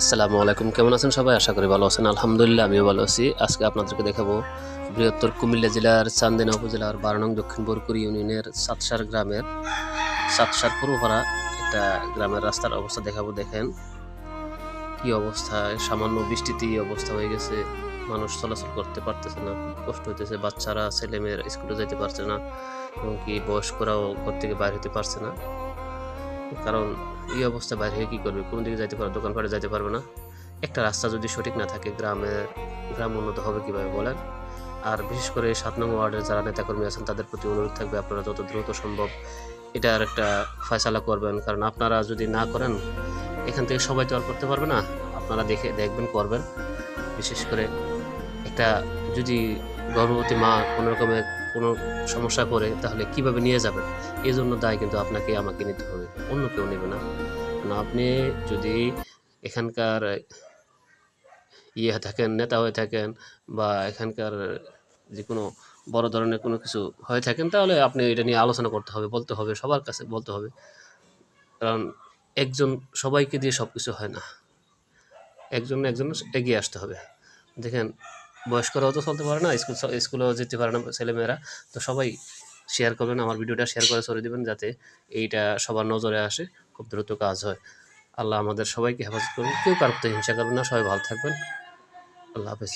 আসসালামু আলাইকুম, কেমন আছেন সবাই? আশা করি ভালো আছেন। আলহামদুলিল্লাহ আমিও ভালো আছি। আজকে আপনাদেরকে দেখাবো বৃহত্তর কুমিল্লা জেলার চান্দিনা উপজেলার ১২ নং দক্ষিণ বোরকুরি ইউনিয়নের সাতসার গ্রামের সাতসার পূর্বপাড়া একটা গ্রামের রাস্তার অবস্থা দেখাবো। দেখেন কি অবস্থায়, সামান্য বৃষ্টিতেই এই অবস্থা হয়ে গেছে। মানুষ চলাচল করতে পারতেছে না, খুব কষ্ট হইতেছে। বাচ্চারা, ছেলেমেয়েরা স্কুলে যাইতে পারছে না, এমনকি বয়স্করাও ঘর থেকে বাইর হতে পারছে না। কারণ এই অবস্থায় বাইরে হয়ে কী করবে? কোন দিকে যাইতে পারবে? দোকানপাটে যাইতে পারবে না। একটা রাস্তা যদি সঠিক না থাকে, গ্রাম উন্নত হবে কিভাবে বলেন? আর বিশেষ করে ৭ নং ওয়ার্ডের যারা নেতাকর্মী আছেন তাদের প্রতি অনুরোধ থাকবে, আপনারা যত দ্রুত সম্ভব এটার একটা ফয়সালা করবেন। কারণ আপনারা যদি না করেন, এখান থেকে সবাই তো আর করতে পারবে না। আপনারা দেখবেন, করবেন। বিশেষ করে একটা যদি গর্ভবতী মা কোনো রকমের কোনো সমস্যা পড়ে, তাহলে কিভাবে নিয়ে যাবেন? এজন্য দায় কিন্তু আপনাকে আমাকে নিতে হবে, অন্য কেউ নেবে না। কারণ আপনি যদি এখানকার থাকেন, নেতা হয়ে থাকেন, বা এখানকার যেকোনো বড় ধরনের কোনো কিছু হয়ে থাকেন, তাহলে আপনি এটা নিয়ে আলোচনা করতে হবে, বলতে হবে, সবার কাছে বলতে হবে। কারণ একজন সবাইকে দিয়ে সবকিছু হয় না। একজন এগিয়ে আসতে হবে। দেখেন, বয়স্করাও তো চলতে পারে না, স্কুলেও যেতে পারে না ছেলেমেয়েরা। তো সবাই শেয়ার করবেন, আমার ভিডিওটা শেয়ার করে ছড়িয়ে দিবেন, যাতে এইটা সবার নজরে আসে, খুব দ্রুত কাজ হয়। আল্লাহ আমাদের সবাইকে হেফাজত করুন। কেউ কারোর প্রতি হিংসা করবেন না। সবাই ভালো থাকবেন। আল্লাহ হাফেজ।